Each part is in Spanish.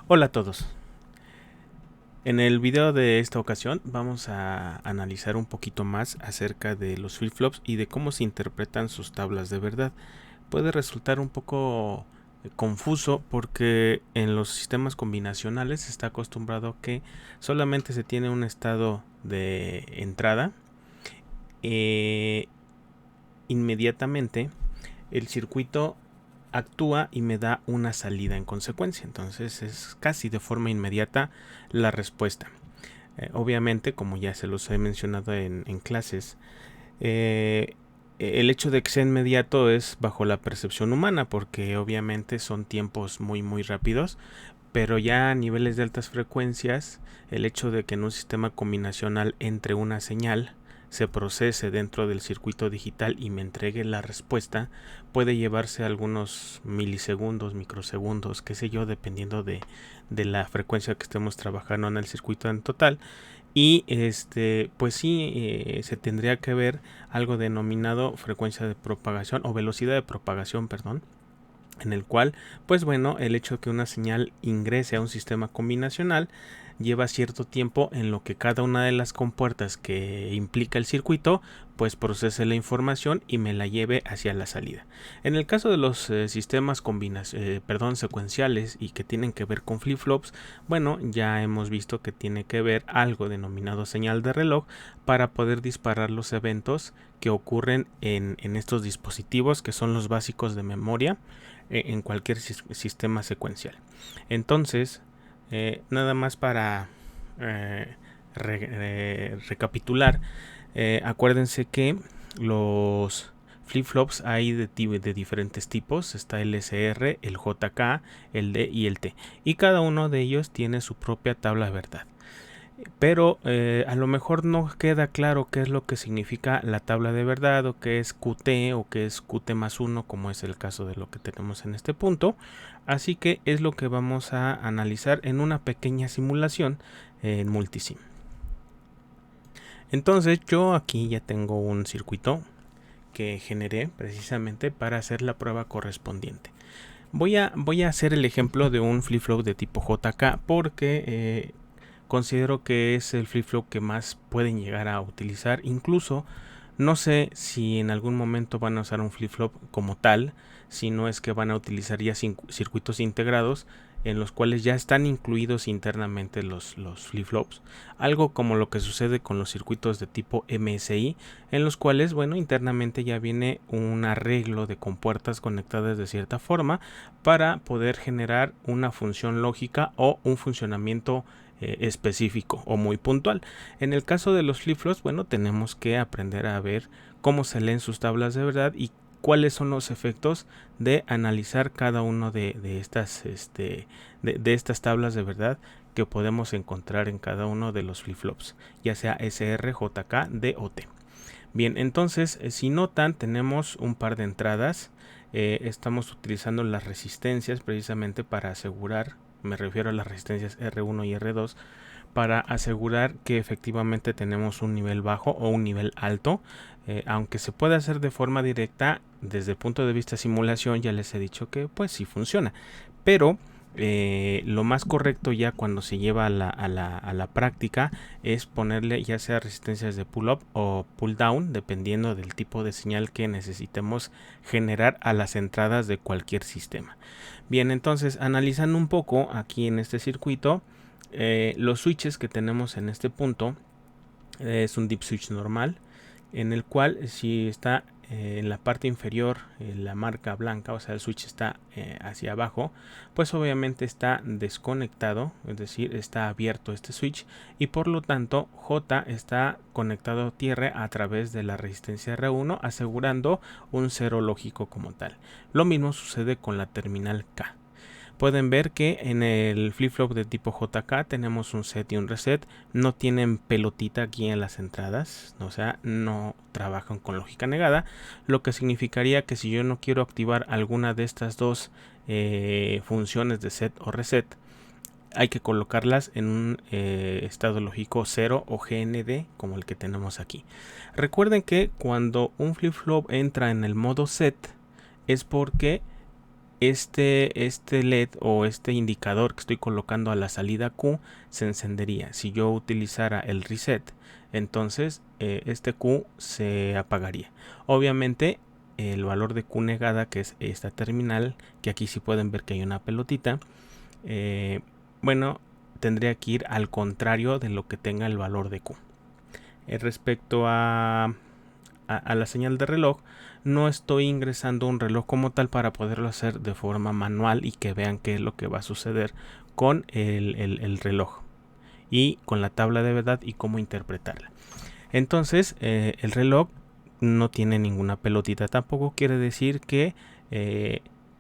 Hola a todos. En el video de esta ocasión vamos a analizar un poquito más acerca de los flip-flops y de cómo se interpretan sus tablas de verdad. Puede resultar un poco confuso porque en los sistemas combinacionales se está acostumbrado que solamente se tiene un estado de entrada. Inmediatamente el circuito actúa y me da una salida en consecuencia. Entonces es casi de forma inmediata la respuesta. Obviamente, como ya se los he mencionado en clases, el hecho de que sea inmediato es bajo la percepción humana, porque obviamente son tiempos muy rápidos, pero ya a niveles de altas frecuencias, el hecho de que en un sistema combinacional entre una señal se procese dentro del circuito digital y me entregue la respuesta puede llevarse algunos milisegundos, microsegundos, qué sé yo, dependiendo de la frecuencia que estemos trabajando en el circuito en total. Y pues sí, se tendría que ver algo denominado frecuencia de propagación o velocidad de propagación, perdón, en el cual, pues bueno, el hecho de que una señal ingrese a un sistema combinacional lleva cierto tiempo en lo que cada una de las compuertas que implica el circuito pues procese la información y me la lleve hacia la salida. En el caso de los sistemas secuenciales y que tienen que ver con flip-flops, bueno, ya hemos visto que tiene que ver algo denominado señal de reloj para poder disparar los eventos que ocurren en estos dispositivos que son los básicos de memoria en cualquier sistema secuencial. Entonces, nada más para recapitular, acuérdense que los flip-flops hay de diferentes tipos. Está el SR, el JK, el D y el T. Y cada uno de ellos tiene su propia tabla de verdad. Pero a lo mejor no queda claro qué es lo que significa la tabla de verdad, o qué es QT o qué es QT más 1, como es el caso de lo que tenemos en este punto. Así que es lo que vamos a analizar en una pequeña simulación en Multisim. Entonces yo aquí ya tengo un circuito que generé precisamente para hacer la prueba correspondiente. Voy a hacer el ejemplo de un flip-flop de tipo JK porque considero que es el flip-flop que más pueden llegar a utilizar. Incluso no sé si en algún momento van a usar un flip-flop como tal, si no es que van a utilizar ya circuitos integrados en los cuales ya están incluidos internamente los flip-flops, algo como lo que sucede con los circuitos de tipo MSI, en los cuales, bueno, internamente ya viene un arreglo de compuertas conectadas de cierta forma para poder generar una función lógica o un funcionamiento específico o muy puntual. En el caso de los flip-flops, bueno, tenemos que aprender a ver cómo se leen sus tablas de verdad y cuáles son los efectos de analizar cada uno de estas tablas de verdad que podemos encontrar en cada uno de los flip-flops, ya sea SR, JK, D o T. Bien, entonces, si notan, tenemos un par de entradas. Estamos utilizando las resistencias precisamente para asegurar, me refiero a las resistencias R1 y R2, para asegurar que efectivamente tenemos un nivel bajo o un nivel alto. Aunque se puede hacer de forma directa, desde el punto de vista simulación ya les he dicho que pues sí funciona, pero lo más correcto ya cuando se lleva a la práctica es ponerle ya sea resistencias de pull up o pull down, dependiendo del tipo de señal que necesitemos generar a las entradas de cualquier sistema. Bien, entonces analizando un poco aquí en este circuito, los switches que tenemos en este punto es un deep switch normal, en el cual si está en la parte inferior la marca blanca, o sea el switch está hacia abajo, pues obviamente está desconectado, es decir, está abierto este switch y por lo tanto J está conectado a tierra a través de la resistencia R1, asegurando un cero lógico como tal. Lo mismo sucede con la terminal K. Pueden ver que en el flip-flop de tipo JK tenemos un set y un reset. No tienen pelotita aquí en las entradas, o sea, no trabajan con lógica negada, lo que significaría que si yo no quiero activar alguna de estas dos funciones de set o reset, hay que colocarlas en un estado lógico 0 o GND como el que tenemos aquí. Recuerden que cuando un flip-flop entra en el modo set es porque este LED o este indicador que estoy colocando a la salida Q se encendería. Si yo utilizara el reset, entonces este Q se apagaría. Obviamente el valor de Q negada, que es esta terminal, que aquí sí pueden ver que hay una pelotita, bueno, tendría que ir al contrario de lo que tenga el valor de Q. Respecto a la señal de reloj, no estoy ingresando un reloj como tal para poderlo hacer de forma manual y que vean qué es lo que va a suceder con el reloj y con la tabla de verdad y cómo interpretarla. Entonces el reloj no tiene ninguna pelotita, tampoco quiere decir que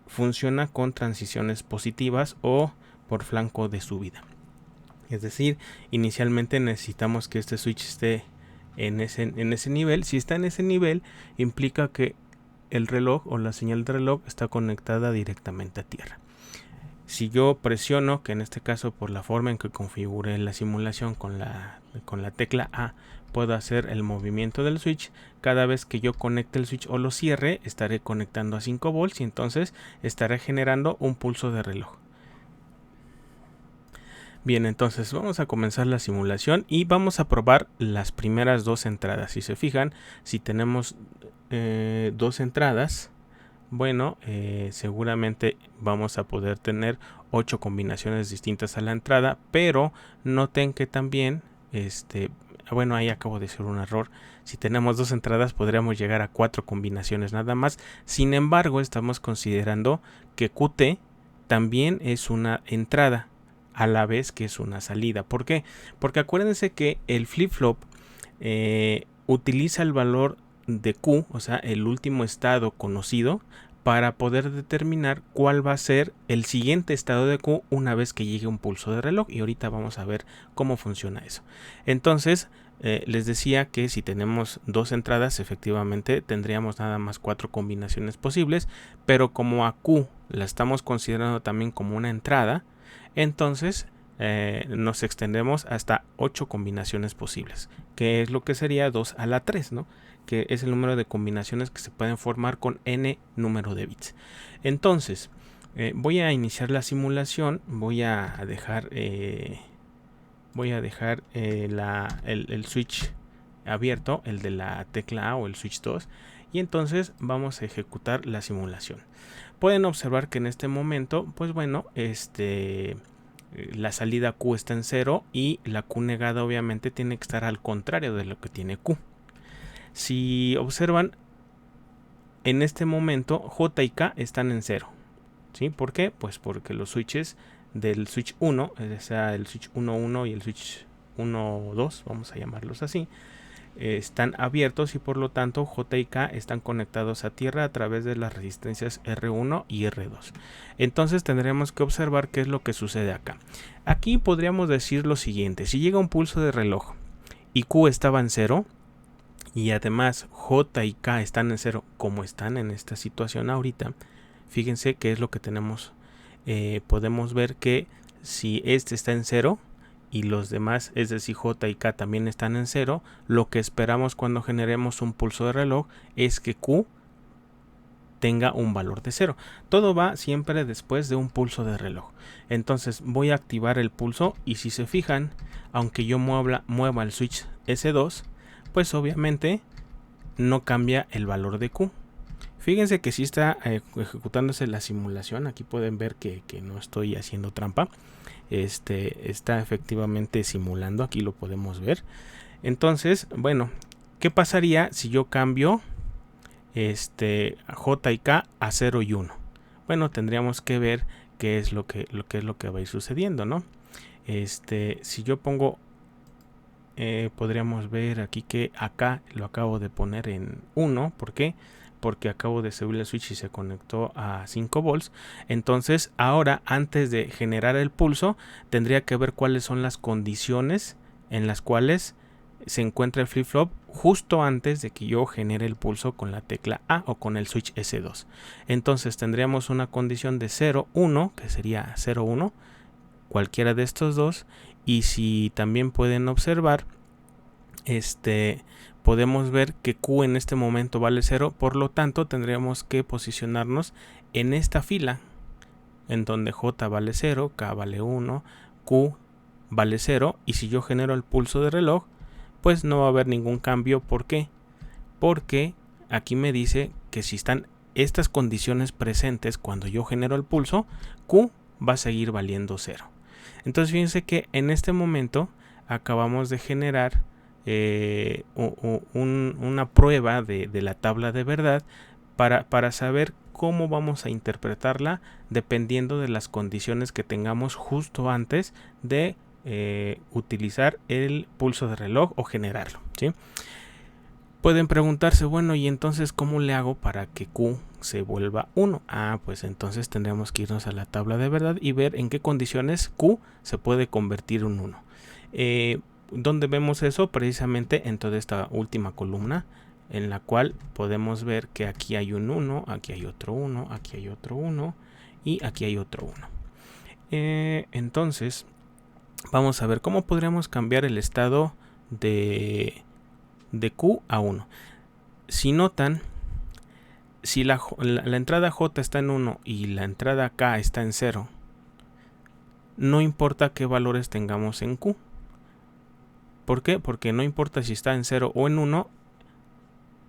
funciona con transiciones positivas o por flanco de subida. Es decir, inicialmente necesitamos que este switch esté en ese nivel. Si está en ese nivel, implica que el reloj o la señal de reloj está conectada directamente a tierra. Si yo presiono, que en este caso por la forma en que configure la simulación con la tecla A, puedo hacer el movimiento del switch. Cada vez que yo conecte el switch o lo cierre, estaré conectando a 5 volts y entonces estaré generando un pulso de reloj. Bien, entonces vamos a comenzar la simulación y vamos a probar las primeras dos entradas. Si se fijan, si tenemos dos entradas, bueno, seguramente vamos a poder tener 8 combinaciones distintas a la entrada, pero noten que también, bueno, ahí acabo de hacer un error. Si tenemos dos entradas podríamos llegar a 4 combinaciones nada más. Sin embargo, estamos considerando que QT también es una entrada a la vez que es una salida. ¿Por qué? Porque acuérdense que el flip-flop utiliza el valor de Q, o sea, el último estado conocido, para poder determinar cuál va a ser el siguiente estado de Q una vez que llegue un pulso de reloj. Y ahorita vamos a ver cómo funciona eso. Entonces, les decía que si tenemos dos entradas, efectivamente tendríamos nada más 4 combinaciones posibles, pero como a Q la estamos considerando también como una entrada, entonces nos extendemos hasta 8 combinaciones posibles, que es lo que sería 2 a la 3, ¿no? Que es el número de combinaciones que se pueden formar con n número de bits. Entonces voy a iniciar la simulación, voy a dejar el switch abierto, el de la tecla A o el switch 2, y entonces vamos a ejecutar la simulación. Pueden observar que en este momento, pues bueno, la salida Q está en 0 y la Q negada obviamente tiene que estar al contrario de lo que tiene Q. Si observan, en este momento J y K están en 0. ¿Sí? ¿Por qué? Pues porque los switches del switch 1, o sea, el switch 1.1 y el switch 1.2, vamos a llamarlos así, están abiertos y por lo tanto J y K están conectados a tierra a través de las resistencias R1 y R2. Entonces tendremos que observar qué es lo que sucede acá. Aquí podríamos decir lo siguiente: si llega un pulso de reloj y Q estaba en 0 y además J y K están en 0 como están en esta situación ahorita, fíjense qué es lo que tenemos. Podemos ver que si este está en 0 y los demás, es decir, J y K también están en 0, lo que esperamos cuando generemos un pulso de reloj es que Q tenga un valor de 0. Todo va siempre después de un pulso de reloj. Entonces voy a activar el pulso y si se fijan, aunque yo mueva el switch S2, pues obviamente no cambia el valor de Q. Fíjense que sí está ejecutándose la simulación. Aquí pueden ver que no estoy haciendo trampa. Está efectivamente simulando. Aquí lo podemos ver. Entonces, bueno, ¿qué pasaría si yo cambio J y K a 0 y 1? Bueno, tendríamos que ver qué es lo que va a ir sucediendo, ¿no? Si yo pongo, podríamos ver aquí que acá lo acabo de poner en 1. ¿Por qué? Porque acabo de subir el switch y se conectó a 5 volts. Entonces ahora, antes de generar el pulso, tendría que ver cuáles son las condiciones en las cuales se encuentra el flip-flop justo antes de que yo genere el pulso con la tecla A o con el switch S2. Entonces tendríamos una condición de 0, 1, que sería 0, 1, cualquiera de estos dos. Y si también pueden observar, podemos ver que Q en este momento vale 0, por lo tanto tendríamos que posicionarnos en esta fila, en donde J vale 0, K vale 1, Q vale 0, y si yo genero el pulso de reloj, pues no va a haber ningún cambio. ¿Por qué? Porque aquí me dice que si están estas condiciones presentes cuando yo genero el pulso, Q va a seguir valiendo 0. Entonces fíjense que en este momento acabamos de generar una prueba de la tabla de verdad para saber cómo vamos a interpretarla dependiendo de las condiciones que tengamos justo antes de utilizar el pulso de reloj o generarlo, ¿sí? Pueden preguntarse, bueno, y entonces ¿cómo le hago para que Q se vuelva 1? Pues entonces tendremos que irnos a la tabla de verdad y ver en qué condiciones Q se puede convertir en 1. ¿Dónde vemos eso? Precisamente en toda esta última columna, en la cual podemos ver que aquí hay un 1, aquí hay otro 1, aquí hay otro 1 y aquí hay otro 1. Entonces, vamos a ver cómo podríamos cambiar el estado de Q a 1. Si notan, si la entrada J está en 1 y la entrada K está en 0, no importa qué valores tengamos en Q. ¿Por qué? Porque no importa si está en 0 o en 1,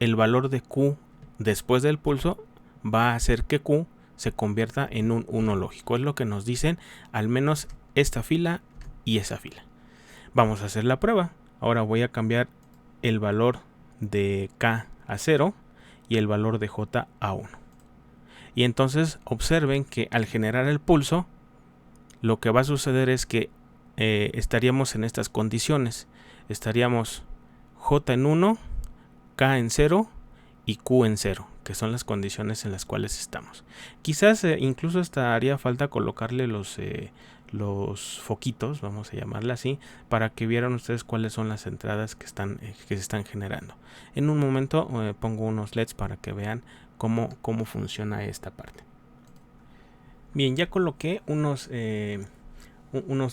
el valor de Q después del pulso va a hacer que Q se convierta en un 1 lógico. Es lo que nos dicen al menos esta fila y esa fila. Vamos a hacer la prueba. Ahora voy a cambiar el valor de K a 0 y el valor de J a 1. Y entonces observen que al generar el pulso, lo que va a suceder es que estaríamos en estas condiciones. Estaríamos J en 1, K en 0 y Q en 0, que son las condiciones en las cuales estamos. Quizás incluso hasta haría falta colocarle los foquitos, vamos a llamarla así, para que vieran ustedes cuáles son las entradas que se están generando. En un momento pongo unos LEDs para que vean cómo funciona esta parte. Bien, ya coloqué unos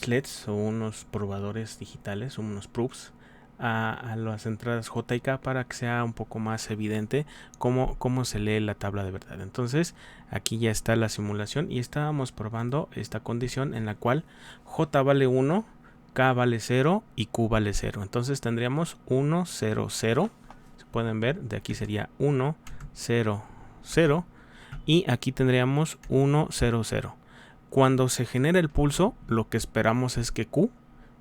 LEDs o unos probadores digitales, unos proofs a las entradas J y K para que sea un poco más evidente cómo se lee la tabla de verdad. Entonces aquí ya está la simulación y estábamos probando esta condición en la cual J vale 1, K vale 0 y Q vale 0. Entonces tendríamos 1, 0, 0. Se pueden ver, de aquí sería 1, 0, 0 y aquí tendríamos 1, 0, 0. Cuando se genera el pulso, lo que esperamos es que Q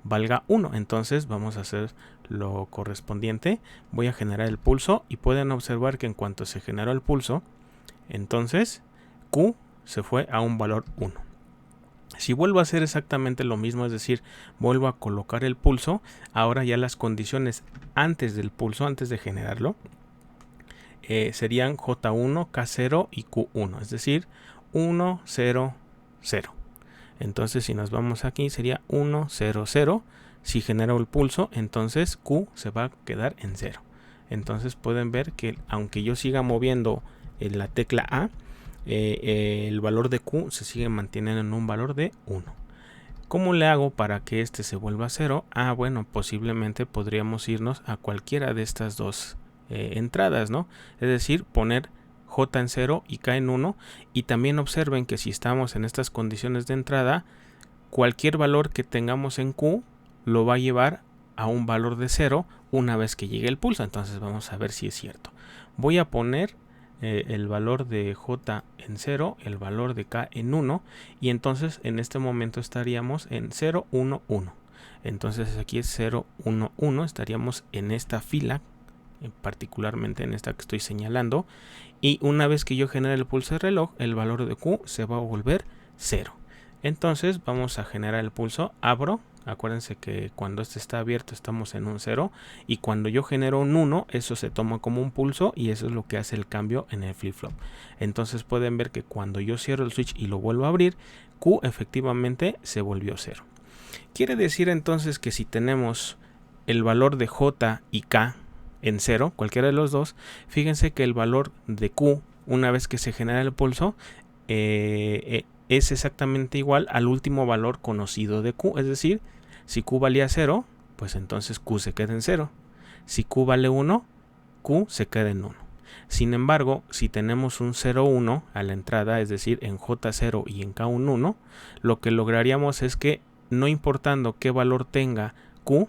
valga 1. Entonces vamos a hacer lo correspondiente. Voy a generar el pulso y pueden observar que en cuanto se generó el pulso, entonces Q se fue a un valor 1. Si vuelvo a hacer exactamente lo mismo, es decir, vuelvo a colocar el pulso, ahora ya las condiciones antes del pulso, antes de generarlo, serían J1, K0 y Q1, es decir, 1, 0, 0. Entonces si nos vamos aquí sería 1, 0, 0. Si genero el pulso, entonces Q se va a quedar en 0. Entonces pueden ver que aunque yo siga moviendo la tecla A, el valor de Q se sigue manteniendo en un valor de 1. ¿Cómo le hago para que este se vuelva a 0? Bueno, posiblemente podríamos irnos a cualquiera de estas dos entradas, ¿no? Es decir, poner J en 0 y K en 1, y también observen que si estamos en estas condiciones de entrada, cualquier valor que tengamos en Q lo va a llevar a un valor de 0 una vez que llegue el pulso. Entonces vamos a ver si es cierto. Voy a poner el valor de J en 0, el valor de K en 1, y entonces en este momento estaríamos en 0, 1, 1. Entonces aquí es 0, 1, 1, estaríamos en esta fila, particularmente en esta que estoy señalando, y una vez que yo genere el pulso de reloj, el valor de Q se va a volver 0. Entonces vamos a generar el pulso, abro, acuérdense que cuando este está abierto estamos en un 0, y cuando yo genero un 1, eso se toma como un pulso y eso es lo que hace el cambio en el flip-flop. Entonces pueden ver que cuando yo cierro el switch y lo vuelvo a abrir, Q efectivamente se volvió 0. Quiere decir entonces que si tenemos el valor de J y K en 0, cualquiera de los dos, fíjense que el valor de Q, una vez que se genera el pulso, es exactamente igual al último valor conocido de Q. Es decir, si Q valía 0, pues entonces Q se queda en 0. Si Q vale 1, Q se queda en 1. Sin embargo, si tenemos un 0, 1 a la entrada, es decir, en J0 y en K un 1, lo que lograríamos es que no importando qué valor tenga Q,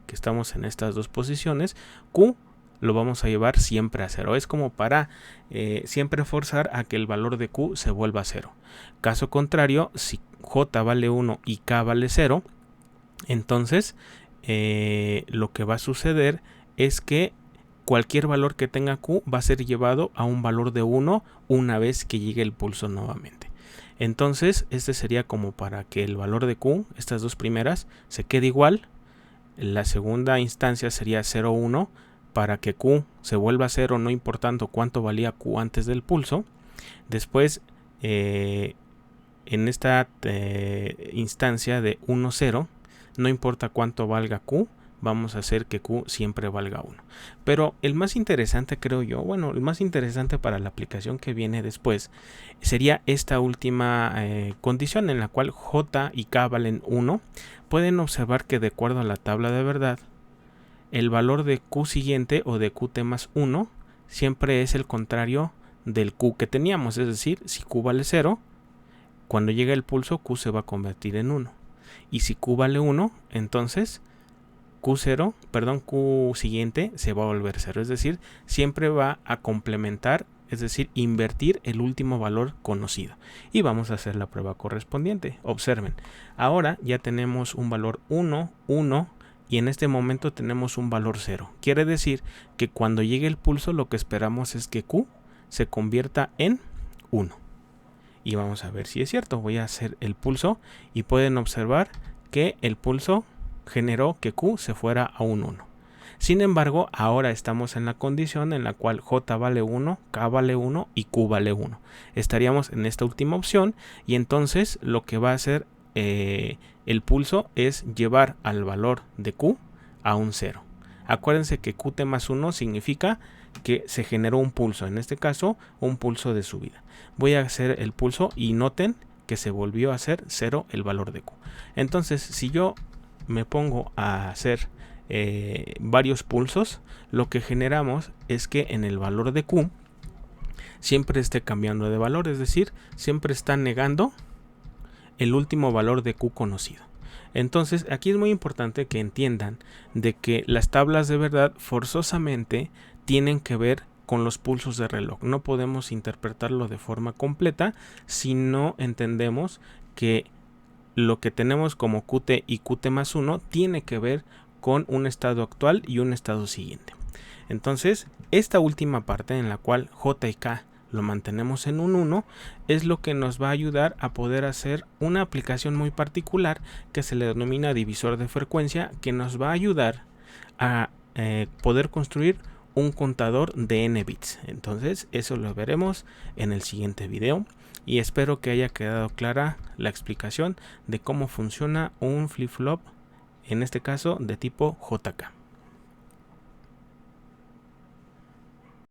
que estamos en estas dos posiciones, Q lo vamos a llevar siempre a 0. Es como para siempre forzar a que el valor de Q se vuelva a 0. Caso contrario, si J vale 1 y K vale 0, entonces lo que va a suceder es que cualquier valor que tenga Q va a ser llevado a un valor de 1 una vez que llegue el pulso nuevamente. Entonces, este sería como para que el valor de Q, estas dos primeras, se quede igual. La segunda instancia sería 0, 1, para que Q se vuelva a 0, no importando cuánto valía Q antes del pulso. Después, en esta instancia de 1, 0, no importa cuánto valga Q, vamos a hacer que Q siempre valga 1. Pero el más interesante, creo yo, bueno, el más interesante para la aplicación que viene después sería esta última condición en la cual J y K valen 1. Pueden observar que de acuerdo a la tabla de verdad, el valor de Q siguiente o de Qt más 1 siempre es el contrario del Q que teníamos. Es decir, si Q vale 0, cuando llegue el pulso Q se va a convertir en 1. Y si Q vale 1, entonces Q siguiente se va a volver 0. Es decir, siempre va a complementar, es decir, invertir el último valor conocido. Y vamos a hacer la prueba correspondiente. Observen, ahora ya tenemos un valor 1, 1 y en este momento tenemos un valor 0. Quiere decir que cuando llegue el pulso lo que esperamos es que Q se convierta en 1. Y vamos a ver si es cierto. Voy a hacer el pulso y pueden observar que el pulso generó que Q se fuera a un 1. Sin embargo, ahora estamos en la condición en la cual J vale 1, K vale 1 y Q vale 1. Estaríamos en esta última opción y entonces lo que va a hacer el pulso es llevar al valor de Q a un 0. Acuérdense que Qt más 1 significa que se generó un pulso, en este caso un pulso de subida. Voy a hacer el pulso y noten que se volvió a hacer 0 el valor de Q. Entonces, si yo me pongo a hacer varios pulsos, lo que generamos es que en el valor de Q siempre esté cambiando de valor, es decir, siempre está negando el último valor de Q conocido. Entonces, aquí es muy importante que entiendan de que las tablas de verdad forzosamente tienen que ver con los pulsos de reloj. No podemos interpretarlo de forma completa si no entendemos que lo que tenemos como Qt y Qt más 1 tiene que ver con un estado actual y un estado siguiente. Entonces, esta última parte en la cual J y K lo mantenemos en un 1 es lo que nos va a ayudar a poder hacer una aplicación muy particular que se le denomina divisor de frecuencia, que nos va a ayudar a poder construir un contador de n bits. Entonces, eso lo veremos en el siguiente video y espero que haya quedado clara la explicación de cómo funciona un flip-flop, en este caso de tipo JK.